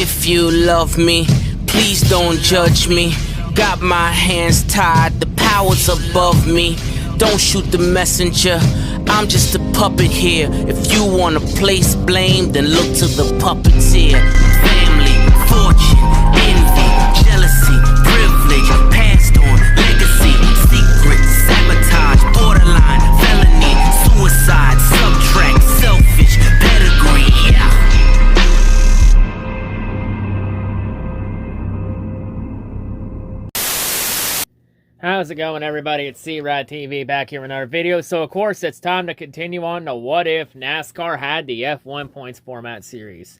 If you love me, please don't judge me. Got my hands tied, the power's above me. Don't shoot the messenger, I'm just a puppet here. If you wanna place blame, then look to the puppeteer. Family, fortune, envy, jealousy, privilege, passed on, legacy, secret, sabotage, borderline, felony, suicide, subtract, selfish, pedigree, yeah. How's it going, everybody? It's C-RadTV back here with another video. So, of course, it's time to continue on to What If NASCAR had the F1 Points Format Series.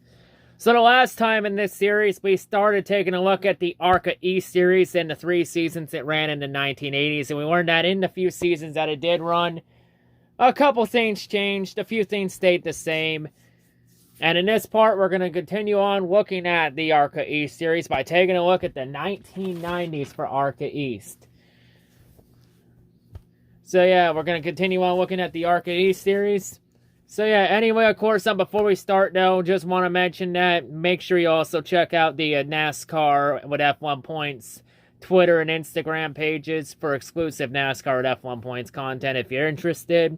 So, the last time in this series, we started taking a look at the ARCA East Series and the 3 seasons it ran in the 1980s. And we learned that in the few seasons that it did run, a couple things changed, a few things stayed the same. And in this part, we're going to continue on looking at the ARCA East Series by taking a look at the 1990s for ARCA East. So yeah, we're going to continue on looking at the ARCA East Series. So yeah, anyway, of course, before we start though, just want to mention that make sure you also check out the NASCAR with F1 Points Twitter and Instagram pages for exclusive NASCAR with F1 Points content if you're interested.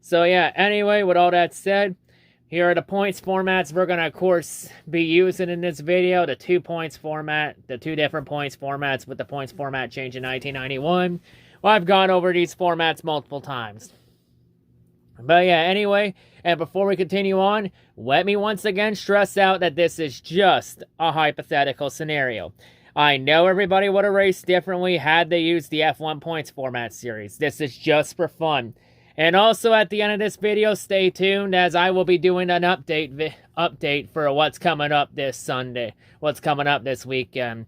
So yeah, anyway, with all that said, here are the points formats we're going to, of course, be using in this video. The 2 points format, the 2 different points formats with the points format change in 1991. Well, I've gone over these formats multiple times. But yeah, anyway, and before we continue on, let me once again stress out that this is just a hypothetical scenario. I know everybody would have raced differently had they used the F1 Points Format Series. This is just for fun. And also at the end of this video, stay tuned as I will be doing an update for what's coming up this Sunday, what's coming up this weekend.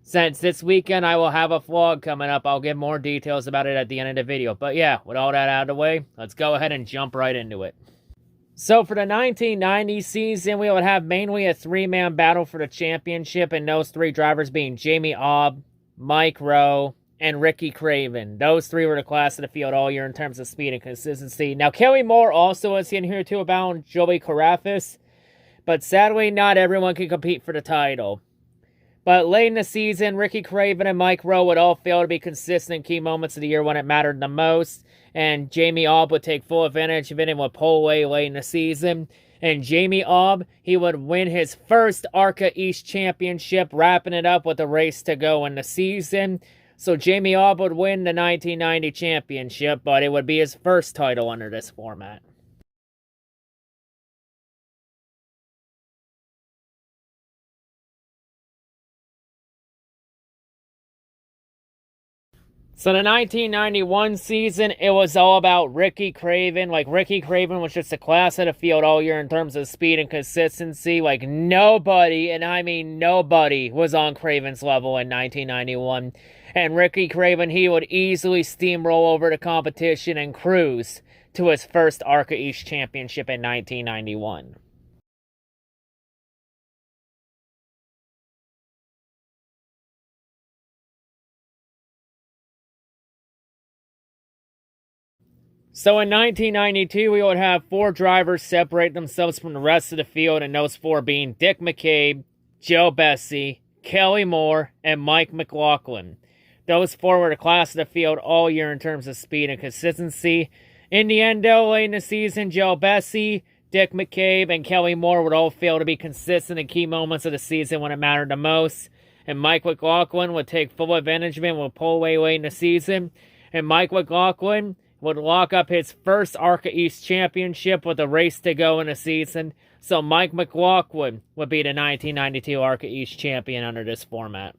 Since this weekend I will have a vlog coming up, I'll give more details about it at the end of the video. But yeah, with all that out of the way, let's go ahead and jump right into it. So for the 1990 season, we would have mainly a 3-man battle for the championship, and those 3 drivers being Jamie Aub, Mike Rowe, and Ricky Craven. Those 3 were the class of the field all year in terms of speed and consistency. Now, Kelly Moore also was in here too, about Joey Carafas, but sadly, not everyone can compete for the title. But late in the season, Ricky Craven and Mike Rowe would all fail to be consistent in key moments of the year when it mattered the most. And Jamie Aub would take full advantage of it and would pull away late in the season. And Jamie Aub, he would win his first ARCA East Championship, wrapping it up with a race to go in the season. So Jamie Aub would win the 1990 championship, but it would be his first title under this format. So the 1991 season, it was all about Ricky Craven. Like, Ricky Craven was just a class of the field all year in terms of speed and consistency. Like, nobody, and I mean nobody, was on Craven's level in 1991. And Ricky Craven, he would easily steamroll over the competition and cruise to his first ARCA East Championship in 1991. So in 1992, we would have 4 drivers separate themselves from the rest of the field, and those 4 being Dick McCabe, Joe Bessie, Kelly Moore, and Mike McLaughlin. Those 4 were the class of the field all year in terms of speed and consistency. In the end, though, late in the season, Joe Bessie, Dick McCabe, and Kelly Moore would all fail to be consistent in key moments of the season when it mattered the most. And Mike McLaughlin would take full advantage of it and would pull away late in the season. And Mike McLaughlin would lock up his first ARCA East Championship with a race to go in the season. So Mike McLaughlin would be the 1992 ARCA East champion under this format.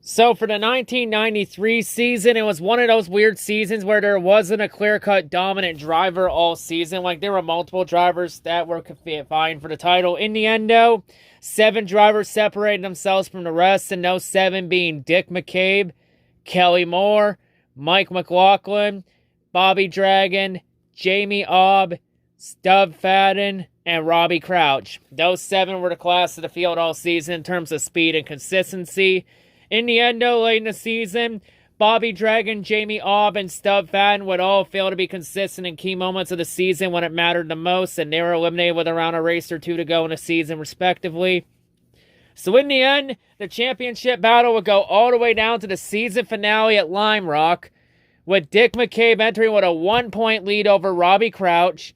So for the 1993 season, it was one of those weird seasons where there wasn't a clear-cut dominant driver all season. Like, there were multiple drivers that were vying for the title. In the end, though, 7 drivers separated themselves from the rest, and those 7 being Dick McCabe, Kelly Moore, Mike McLaughlin, Bobby Dragon, Jamie Aub, Stub Fadden, and Robbie Crouch. Those 7 were the class of the field all season in terms of speed and consistency. In the end, though, late in the season, Bobby Dragon, Jamie Aub, and Stub Fadden would all fail to be consistent in key moments of the season when it mattered the most, and they were eliminated with around a race or two to go in the season, respectively. So in the end, the championship battle would go all the way down to the season finale at Lime Rock, with Dick McCabe entering with a 1-point lead over Robbie Crouch,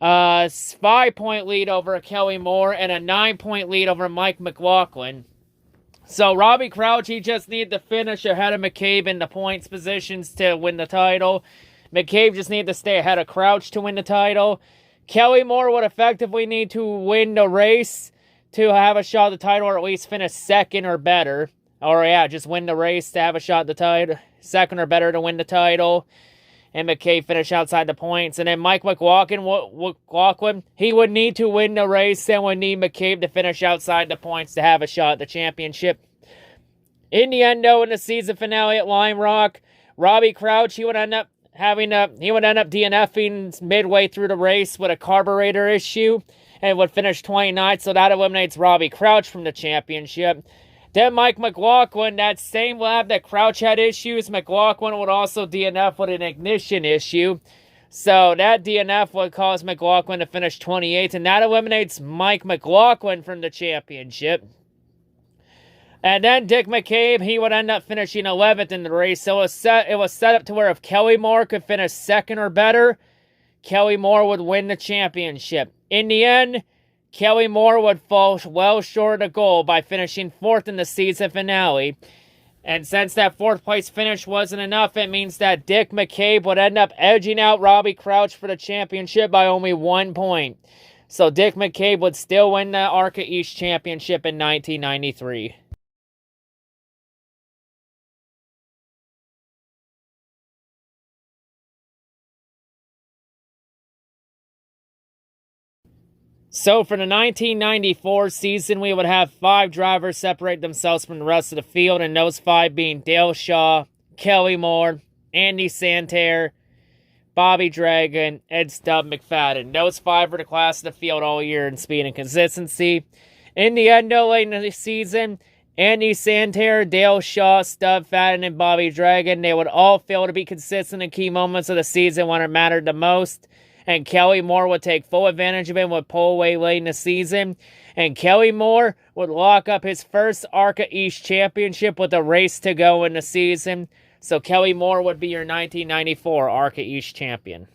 a 5-point lead over Kelly Moore, and a 9-point lead over Mike McLaughlin. So Robbie Crouch, he just needed to finish ahead of McCabe in the points positions to win the title. McCabe just needed to stay ahead of Crouch to win the title. Kelly Moore would effectively need to win the race to have a shot at the title, or at least finish second or better. Or yeah, just win the race to have a shot at the title. Second or better to win the title. And McCabe finish outside the points. And then Mike McLaughlin, he would need to win the race and would need McCabe to finish outside the points to have a shot at the championship. In the end, though, in the season finale at Lime Rock, Robbie Crouch, he would end up DNFing midway through the race with a carburetor issue and would finish 29th, so that eliminates Robbie Crouch from the championship. Then Mike McLaughlin, that same lap that Crouch had issues, McLaughlin would also DNF with an ignition issue. So that DNF would cause McLaughlin to finish 28th, and that eliminates Mike McLaughlin from the championship. And then Dick McCabe, he would end up finishing 11th in the race. So it was set up to where if Kelly Moore could finish second or better, Kelly Moore would win the championship. In the end, Kelly Moore would fall well short of goal by finishing 4th in the season finale. And since that 4th place finish wasn't enough, it means that Dick McCabe would end up edging out Robbie Crouch for the championship by only 1 point. So Dick McCabe would still win the ARCA East Championship in 1993. So for the 1994 season, we would have 5 drivers separate themselves from the rest of the field, and those 5 being Dale Shaw, Kelly Moore, Andy Santerre, Bobby Dragon, and Stub McFadden. Those 5 were the class of the field all year in speed and consistency. In the end, though, late in the season, Andy Santerre, Dale Shaw, Stub Fadden, and Bobby Dragon, they would all fail to be consistent in key moments of the season when it mattered the most. And Kelly Moore would take full advantage of him with pull away late in the season. And Kelly Moore would lock up his first ARCA East Championship with a race to go in the season. So Kelly Moore would be your 1994 ARCA East champion.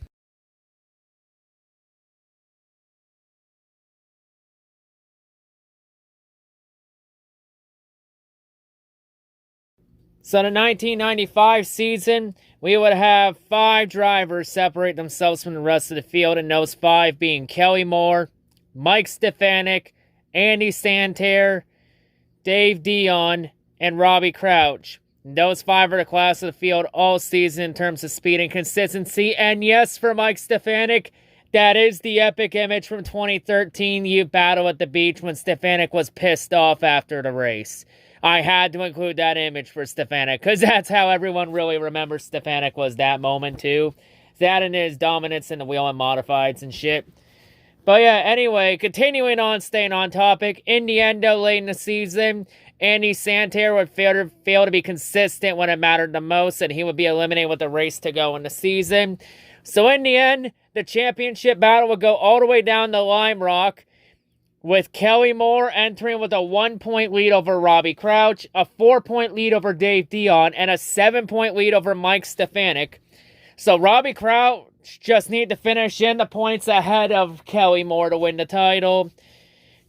So the 1995 season, we would have 5 drivers separate themselves from the rest of the field, and those 5 being Kelly Moore, Mike Stefanik, Andy Santerre, Dave Dion, and Robbie Crouch. And those 5 are the class of the field all season in terms of speed and consistency. And yes, for Mike Stefanik, that is the epic image from 2013 U Battle at the Beach when Stefanik was pissed off after the race. I had to include that image for Stefanik, because that's how everyone really remembers Stefanik was that moment, too. That and his dominance in the wheel and modifieds and shit. But yeah, anyway, continuing on, staying on topic, in the end, though, late in the season, Andy Santerre would fail to be consistent when it mattered the most, and he would be eliminated with a race to go in the season. So in the end, the championship battle would go all the way down to Lime Rock, with Kelly Moore entering with a 1-point lead over Robbie Crouch, a 4-point lead over Dave Dion, and a 7-point lead over Mike Stefanik. So Robbie Crouch just needed to finish in the points ahead of Kelly Moore to win the title.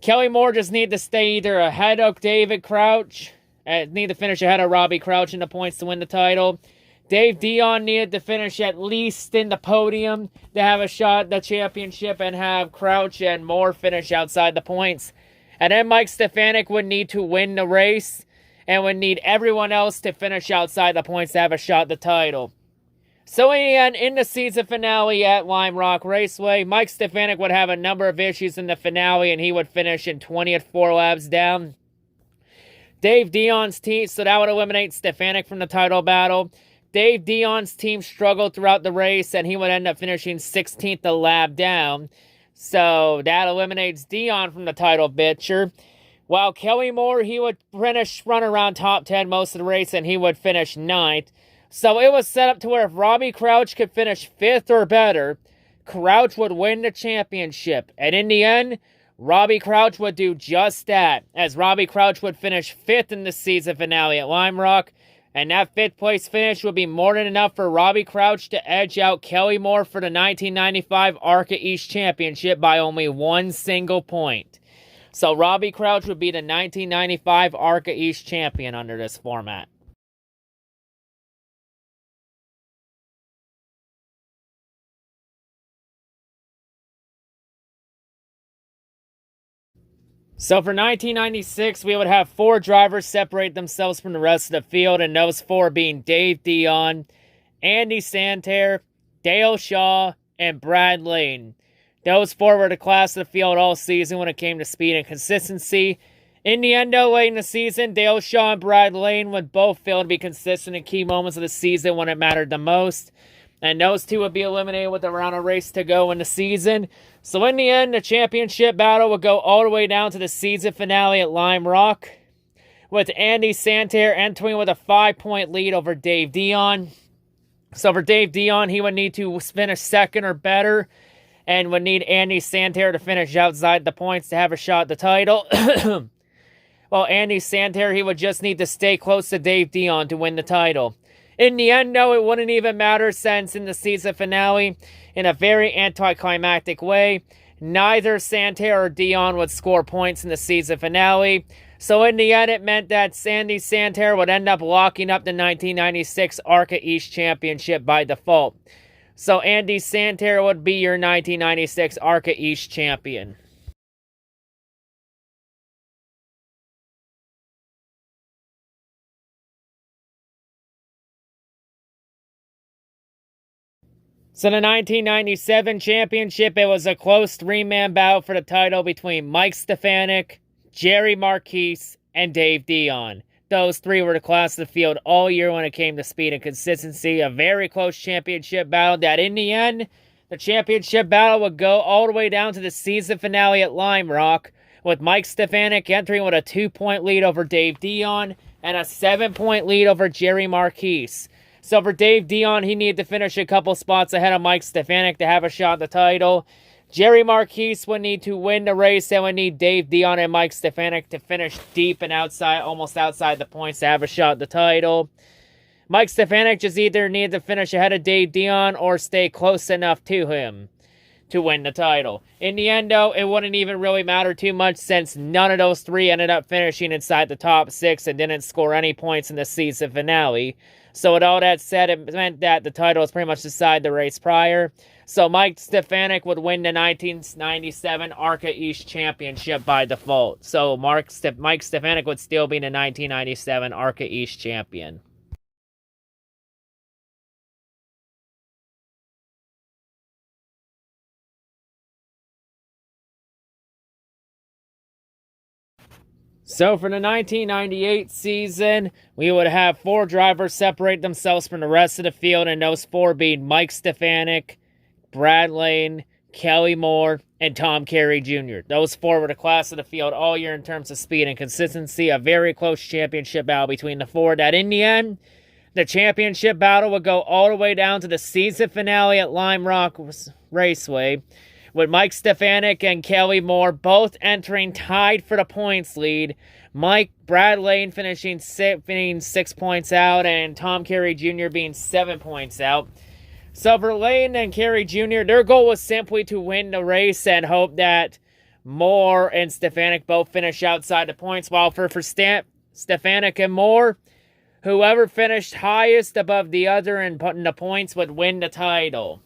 Kelly Moore just needed to stay either ahead of David Crouch, need to finish ahead of Robbie Crouch in the points to win the title. Dave Dion needed to finish at least in the podium to have a shot at the championship and have Crouch and Moore finish outside the points. And then Mike Stefanik would need to win the race and would need everyone else to finish outside the points to have a shot at the title. So in the season finale at Lime Rock Raceway, Mike Stefanik would have a number of issues in the finale and he would finish in 20th 4 laps down. Dave Dion's team, so that would eliminate Stefanik from the title battle. Dave Dion's team struggled throughout the race, and he would end up finishing 16th a lap down. So that eliminates Dion from the title picture. While Kelly Moore, he would run around top 10 most of the race, and he would finish 9th. So it was set up to where if Robbie Crouch could finish 5th or better, Crouch would win the championship. And in the end, Robbie Crouch would do just that, as Robbie Crouch would finish 5th in the season finale at Lime Rock, and that 5th place finish would be more than enough for Robbie Crouch to edge out Kelly Moore for the 1995 ARCA East Championship by only 1 single point. So Robbie Crouch would be the 1995 ARCA East champion under this format. So for 1996, we would have 4 drivers separate themselves from the rest of the field, and those 4 being Dave Dion, Andy Santerre, Dale Shaw, and Brad Lane. Those 4 were the class of the field all season when it came to speed and consistency. In the end, though, late in the season, Dale Shaw and Brad Lane would both fail to be consistent in key moments of the season when it mattered the most. And those 2 would be eliminated with around a race to go in the season. So in the end, the championship battle would go all the way down to the season finale at Lime Rock, with Andy Santerre entering with a 5-point lead over Dave Dion. So for Dave Dion, he would need to finish 2nd or better, and would need Andy Santerre to finish outside the points to have a shot at the title. While Andy Santerre, he would just need to stay close to Dave Dion to win the title. In the end, though, it wouldn't even matter, since in the season finale, in a very anticlimactic way, neither Santerre or Dion would score points in the season finale. So in the end, it meant that Andy Santerre would end up locking up the 1996 ARCA East Championship by default. So Andy Santerre would be your 1996 ARCA East champion. So the 1997 championship, it was a close 3-man battle for the title between Mike Stefanik, Jerry Marquise, and Dave Dion. Those 3 were the class of the field all year when it came to speed and consistency. A very close championship battle that in the end, the championship battle would go all the way down to the season finale at Lime Rock, with Mike Stefanik entering with a 2-point lead over Dave Dion and a 7-point lead over Jerry Marquise. So for Dave Dion, he needed to finish a couple spots ahead of Mike Stefanik to have a shot at the title. Jerry Marquise would need to win the race and would need Dave Dion and Mike Stefanik to finish deep and outside, almost outside the points to have a shot at the title. Mike Stefanik just either needed to finish ahead of Dave Dion or stay close enough to him to win the title. In the end, though, it wouldn't even really matter too much, since none of those 3 ended up finishing inside the top 6 and didn't score any points in the season finale. So with all that said, it meant that the title was pretty much decided the race prior. So Mike Stefanik would win the 1997 ARCA East Championship by default. So Mike Stefanik would still be the 1997 ARCA East champion. So for the 1998 season, we would have 4 drivers separate themselves from the rest of the field, and those 4 being Mike Stefanik, Brad Lane, Kelly Moore, and Tom Carey Jr. Those 4 were the class of the field all year in terms of speed and consistency. A very close championship battle between the 4 that in the end, the championship battle would go all the way down to the season finale at Lime Rock Raceway, with Mike Stefanik and Kelly Moore both entering tied for the points lead. Brad Lane finishing 6 points out, and Tom Carey Jr. being 7 points out. So for Lane and Carey Jr., their goal was simply to win the race and hope that Moore and Stefanik both finish outside the points, while for Stefanik and Moore, whoever finished highest above the other and putting the points would win the title.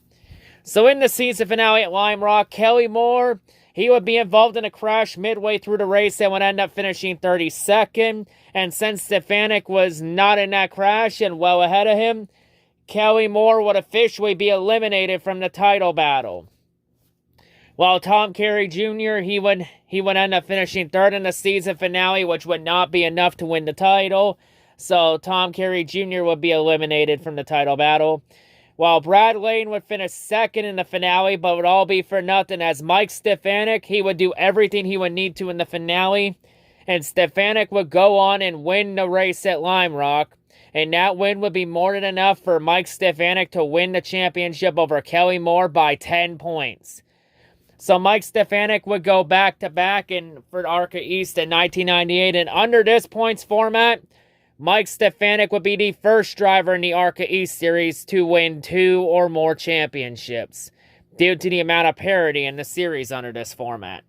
So in the season finale at Lime Rock, Kelly Moore, he would be involved in a crash midway through the race and would end up finishing 32nd. And since Stefanik was not in that crash and well ahead of him, Kelly Moore would officially be eliminated from the title battle. While Tom Carey Jr., he would end up finishing 3rd in the season finale, which would not be enough to win the title. So Tom Carey Jr. would be eliminated from the title battle. While Brad Lane would finish 2nd in the finale, but would all be for nothing, as Mike Stefanik, he would do everything he would need to in the finale and Stefanik would go on and win the race at Lime Rock. And that win would be more than enough for Mike Stefanik to win the championship over Kelly Moore by 10 points. So Mike Stefanik would go back-to-back for ARCA East in 1998. And under this points format, Mike Stefanik would be the first driver in the ARCA East Series to win 2 or more championships, due to the amount of parity in the series under this format.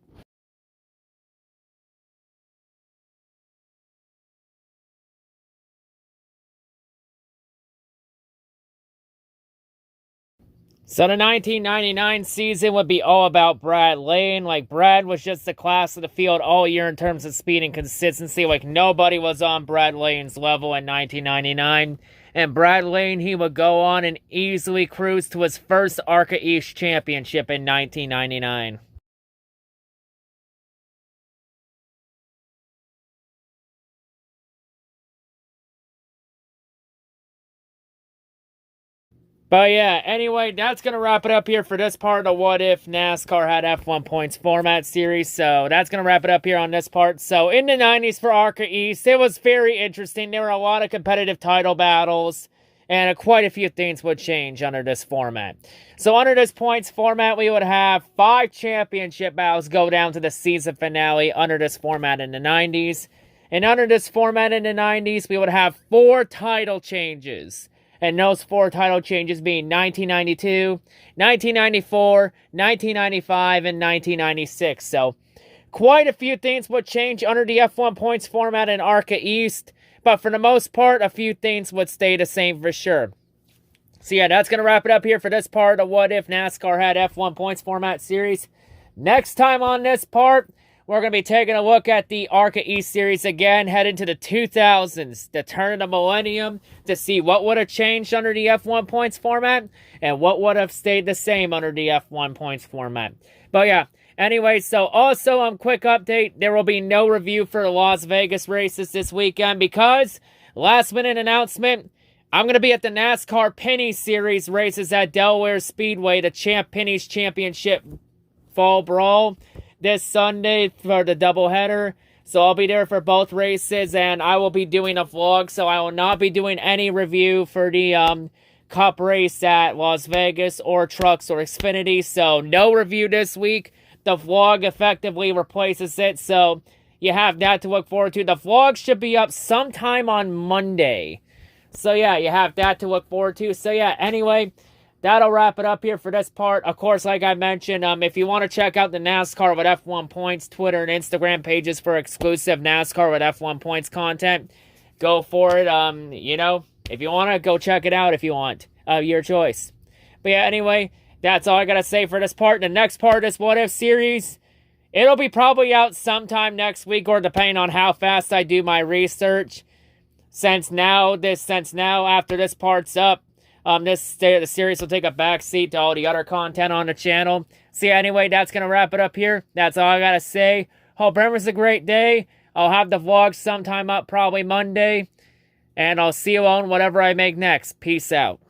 So the 1999 season would be all about Brad Lane. Like, Brad was just the class of the field all year in terms of speed and consistency. Like, nobody was on Brad Lane's level in 1999. And Brad Lane, he would go on and easily cruise to his first ARCA East championship in 1999. But yeah, anyway, that's going to wrap it up here for this part of the What If NASCAR Had F1 Points format series. So that's going to wrap it up here on this part. So in the 90s for ARCA East, it was very interesting. There were a lot of competitive title battles, and quite a few things would change under this format. So under this points format, we would have 5 championship battles go down to the season finale under this format in the 90s. And under this format in the 90s, we would have 4 title changes. And those 4 title changes being 1992, 1994, 1995, and 1996. So, quite a few things would change under the F1 points format in ARCA East. But for the most part, a few things would stay the same for sure. So yeah, that's going to wrap it up here for this part of What If NASCAR Had F1 Points format series. Next time on this part, we're going to be taking a look at the ARCA East Series again, heading to the 2000s, the turn of the millennium, to see what would have changed under the F1 points format and what would have stayed the same under the F1 points format. But yeah, anyway, so also quick update, there will be no review for the Las Vegas races this weekend because, last minute announcement, I'm going to be at the NASCAR Penny Series races at Delaware Speedway, the Penny's Championship Fall Brawl, this Sunday for the doubleheader. So I'll be there for both races, and I will be doing a vlog, so I will not be doing any review for the Cup race at Las Vegas or Trucks or Xfinity. So no review this week. The vlog effectively replaces it, so you have that to look forward to. The vlog should be up sometime on Monday. So yeah, you have that to look forward to. So yeah, anyway, that'll wrap it up here for this part. Of course, like I mentioned, if you want to check out the NASCAR with F1 Points Twitter and Instagram pages for exclusive NASCAR with F1 Points content, go for it. You know, if you want to, go check it out if you want. Your choice. But yeah, anyway, that's all I got to say for this part. The next part of this What If series, it'll be probably out sometime next week, or depending on how fast I do my research. Since now, after this part's up, the series will take a backseat to all the other content on the channel. So yeah, anyway, that's going to wrap it up here. That's all I got to say. Hope everyone's a great day. I'll have the vlog sometime up, probably Monday. And I'll see you on whatever I make next. Peace out.